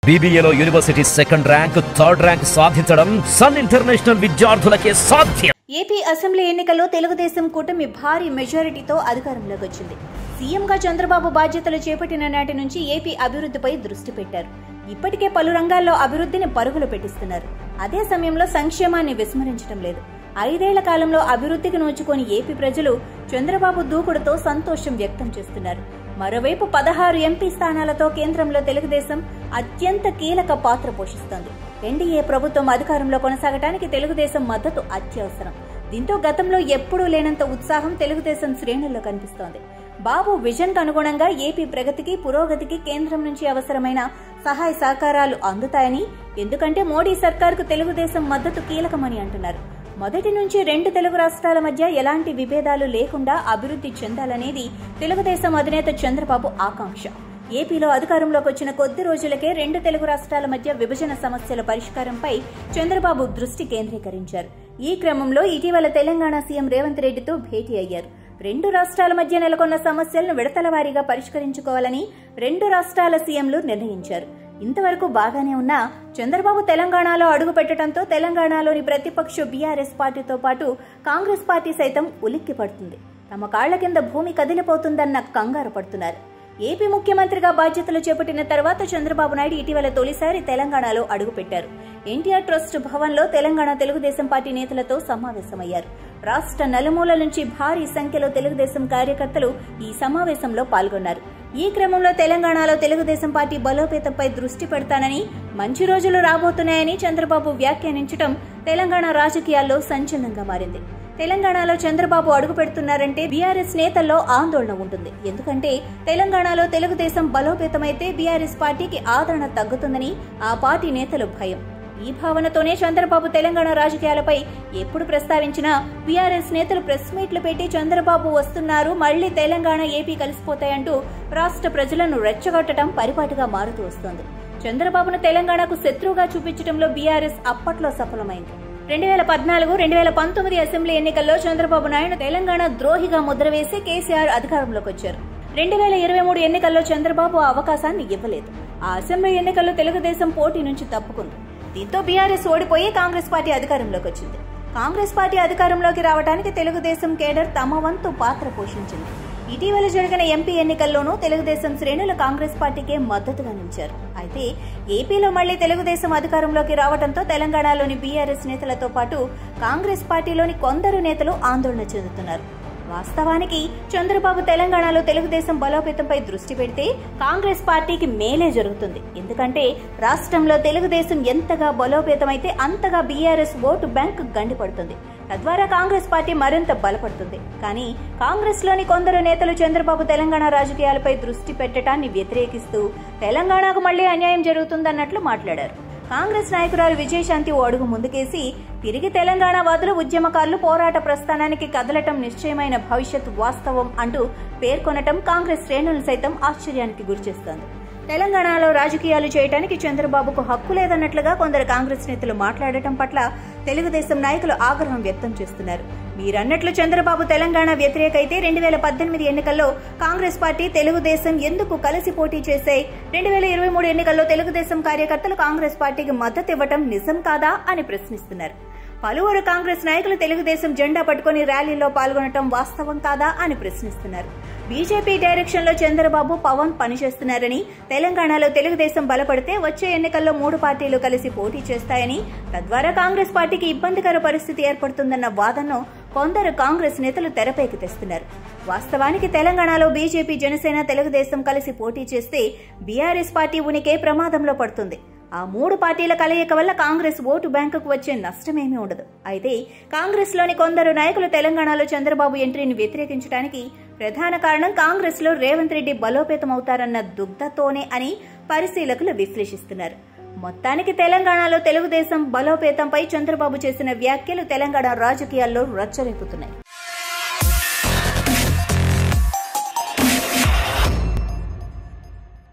BBAలో university second rank, third rank సాధించడం sun international విద్యార్థులకే సాధ్యం. ఏపీ అసెంబ్లీ ఎన్నికల్లో తెలుగుదేశం కూటమి భారీ మెజారిటీతో అధికారంలోకి వచ్చింది. సీఎంగా చంద్రబాబు బాధ్యతలు చేపట్టిన నాటి నుంచి ఏపీ అభివృద్ధిపై దృష్టి పెట్టారు. ఇప్పటికే పలు రంగాల్లో అభివృద్ధిని పరుగులు పెట్టిస్తున్నారు. అదే సమయంలో సంక్షేమాన్ని విస్మరించడం లేదు. 5 ఏళ్ల కాలంలో అభివృద్ధికి నోచుకొని ఏపీ ప్రజలు చంద్రబాబు దూకుడుతో సంతోషం వ్యక్తం చేస్తున్నారు. మరోవైపు 16 ఎంపీ స్థానాలతో కేంద్రంలో తెలుగుదేశం అత్యంత కీలక పాత్ర పోషిస్తోంది. ఎన్డీఏ ప్రభుత్వం అధికారంలో కొనసాగడానికి తెలుగుదేశం మద్దతు అత్యవసరం. దీంతో గతంలో ఎప్పుడూ లేనంత ఉత్సాహం తెలుగుదేశం శ్రేణుల్లో కనిపిస్తోంది. బాబు విజన్ కు అనుగుణంగా ఏపీ ప్రగతికి, పురోగతికి కేంద్రం నుంచి అవసరమైన సహాయ సహకారాలు అందుతాయని, ఎందుకంటే మోడీ సర్కార్కు తెలుగుదేశం మద్దతు కీలకమని అంటున్నారు. మొదటి నుంచి 2 తెలుగు రాష్ట్రాల మధ్య ఎలాంటి విభేదాలు లేకుండా అభివృద్ధి చెందాలనేది తెలుగుదేశం అధినేత చంద్రబాబు ఆకాంక్ష. ఏపీలో అధికారంలోకి వచ్చిన కొద్ది రోజులకే 2 తెలుగు రాష్ట్రాల మధ్య విభజన సమస్యల పరిష్కారంపై చంద్రబాబు దృష్టి కేంద్రీకరించారు. ఈ క్రమంలో ఇటీవల తెలంగాణ సీఎం రేవంత్ రెడ్డితో భేటీ అయ్యారు. 2 రాష్ట్రాల మధ్య నెలకొన్న సమస్యలను విడతల వారీగా పరిష్కరించుకోవాలని 2 రాష్ట్రాల సీఎంలు నిర్ణయించారు. ఇంతవరకు బాగానే ఉన్నా చంద్రబాబు తెలంగాణలో అడుగు పెట్టడంతో తెలంగాణలోని ప్రతిపక్ష బీఆర్ఎస్ పార్టీతో పాటు కాంగ్రెస్ పార్టీ సైతం ఉలిక్కి పడుతుంది. తమ కాళ్ల కింద భూమి కదిలిపోతుందన్న కంగారు పడుతున్నారు. ఏపీ ముఖ్యమంత్రిగా బాధ్యతలు చేపట్టిన తర్వాత చంద్రబాబు నాయుడు ఇటీవల తొలిసారి తెలంగాణలో అడుగుపెట్టారు. ఎన్టీఆర్ ట్రస్ట్ భవన్లో తెలంగాణ తెలుగుదేశం పార్టీ నేతలతో సమావేశమయ్యారు. రాష్ట్ర నలుమూల నుంచి భారీ సంఖ్యలో తెలుగుదేశం కార్యకర్తలు ఈ సమావేశంలో పాల్గొన్నారు. ఈ క్రమంలో తెలంగాణలో తెలుగుదేశం పార్టీ బలోపేతంపై దృష్టి పెడతానని, మంచి రోజులు రాబోతున్నాయని చంద్రబాబు వ్యాఖ్యానించడం తెలంగాణ రాజకీయాల్లో సంచలనంగా మారింది. తెలంగాణలో చంద్రబాబు అడుగు పెడుతున్నారంటే బీఆర్ఎస్ నేతల్లో ఆందోళన ఉంటుంది. ఎందుకంటే తెలంగాణలో తెలుగుదేశం బలోపేతమైతే బీఆర్ఎస్ పార్టీకి ఆదరణ తగ్గుతుందని ఆ పార్టీ నేతలు భయం. ఈ భావనతోనే చంద్రబాబు తెలంగాణ రాజకీయాలపై ఎప్పుడు ప్రస్తావించినా బీఆర్ఎస్ నేతలు ప్రెస్ మీట్లు పెట్టి చంద్రబాబు వస్తున్నారు, మళ్లీ తెలంగాణ ఏపీ కలిసిపోతాయంటూ రాష్ట్ర ప్రజలను రెచ్చగొట్టడం పరిపాటిగా మారుతూ వస్తోంది. చంద్రబాబును తెలంగాణకు శత్రువుగా చూపించడంలో బీఆర్ఎస్ అప్పట్లో సఫలమైంది. 2014, 2019 అసెంబ్లీ ఎన్నికల్లో చంద్రబాబు నాయుడు తెలంగాణ ద్రోహిగా ముద్ర వేసి కేసీఆర్ అధికారంలోకి వచ్చారు. 2023 ఎన్నికల్లో చంద్రబాబు ఆ అవకాశాన్ని ఇవ్వలేదు. ఆ అసెంబ్లీ ఎన్నికల్లో తెలుగుదేశం పోటీ నుంచి తప్పుకుంది. దీంతో బీఆర్ఎస్ ఓడిపోయి కాంగ్రెస్ పార్టీ అధికారంలోకి వచ్చింది. కాంగ్రెస్ పార్టీ అధికారంలోకి రావడానికి తెలుగుదేశం కేడర్ తమ వంతు పాత్ర పోషించింది. ఇటీవల జరిగిన ఎంపీ ఎన్నికల్లోనూ తెలుగుదేశం శ్రేణులు కాంగ్రెస్ పార్టీకే మద్దతుగా నిలిచారు. అయితే ఏపీలో మళ్లీ తెలుగుదేశం అధికారంలోకి రావడంతో తెలంగాణలోని బీఆర్ఎస్ నేతలతో పాటు కాంగ్రెస్ పార్టీలోని కొందరు నేతలు ఆందోళన చెందుతున్నారు. వాస్తవానికి చంద్రబాబు తెలంగాణలో తెలుగుదేశం బలోపేతంపై దృష్టి పెడితే కాంగ్రెస్ పార్టీకి మేలే జరుగుతుంది. ఎందుకంటే రాష్ట్రంలో తెలుగుదేశం ఎంతగా బలోపేతమైతే అంతగా బీఆర్ఎస్ ఓటు బ్యాంక్ గండిపడుతుంది. తద్వారా కాంగ్రెస్ పార్టీ మరింత బలపడుతుంది. కానీ కాంగ్రెస్ లోని కొందరు నేతలు చంద్రబాబు తెలంగాణ రాజకీయాలపై దృష్టి పెట్టడాన్ని వ్యతిరేకిస్తూ తెలంగాణకు మళ్లీ అన్యాయం జరుగుతుందన్నట్లు మాట్లాడారు. కాంగ్రెస్ నాయకురాలు విజయశాంతి ఓ అడుగు ముందుకేసి తిరిగి తెలంగాణ వాదులు, ఉద్యమకారులు పోరాట ప్రస్థానానికి కదలటం నిశ్చయమైన భవిష్యత్ వాస్తవం అంటూ పేర్కొనటం కాంగ్రెస్ శ్రేణులను సైతం ఆశ్చర్యానికి గురిచేస్తోంది. తెలంగాణలో రాజకీయాలు చేయడానికి చంద్రబాబుకు హక్కు లేదన్నట్లుగా కొందరు కాంగ్రెస్ నేతలు మాట్లాడటం పట్ల తెలుగుదేశం నాయకులు ఆగ్రహం వ్యక్తం చేస్తున్నారు. మీరన్నట్లు చంద్రబాబు తెలంగాణ వ్యతిరేక అయితే 2018 ఎన్నికల్లో కాంగ్రెస్ పార్టీ, తెలుగుదేశం ఎందుకు కలిసి పోటీ చేశాయి? 2023 ఎన్నికల్లో తెలుగుదేశం కార్యకర్తలు కాంగ్రెస్ పార్టీకి మద్దతు ఇవ్వటం నిజం కాదా అని ప్రశ్నిస్తున్నారు. పలువురు కాంగ్రెస్ నాయకులు తెలుగుదేశం జెండా పట్టుకుని ర్యాలీలో పాల్గొనడం వాస్తవం కాదా అని ప్రశ్నిస్తున్నారు. బీజేపీ డైరెక్షన్ లో చంద్రబాబు, పవన్ పనిచేస్తున్నారని, తెలంగాణలో తెలుగుదేశం బలపడితే వచ్చే ఎన్నికల్లో 3 పార్టీలు కలిసి పోటీ చేస్తాయని, తద్వారా కాంగ్రెస్ పార్టీకి ఇబ్బందికర పరిస్థితి ఏర్పడుతుందన్న వాదనను కొందరు కాంగ్రెస్ నేతలు తెరపైకి తెస్తున్నారు. వాస్తవానికి తెలంగాణలో బీజేపీ, జనసేన, తెలుగుదేశం కలిసి పోటీ చేస్తే బీఆర్ఎస్ పార్టీ ఉనికి ప్రమాదంలో పడుతుంది. ఆ 3 పార్టీల కలయిక వల్ల కాంగ్రెస్ ఓటు బ్యాంకుకు వచ్చే నష్టమేమీ ఉండదు. అయితే కాంగ్రెస్ లోని కొందరు నాయకులు తెలంగాణలో చంద్రబాబు ఎంట్రీని వ్యతిరేకించడానికి ప్రధాన కారణం కాంగ్రెస్ లో రేవంత్ రెడ్డి బలోపేతమవుతారన్న దుగ్ధతోనే అని పరిశీలకులు విశ్లేషిస్తున్నారు. మొత్తానికి తెలంగాణలో తెలుగుదేశం బలోపేతంపై చంద్రబాబు చేసిన వ్యాఖ్యలు తెలంగాణ రాజకీయాల్లో రచ్చరేపుతున్నాయి.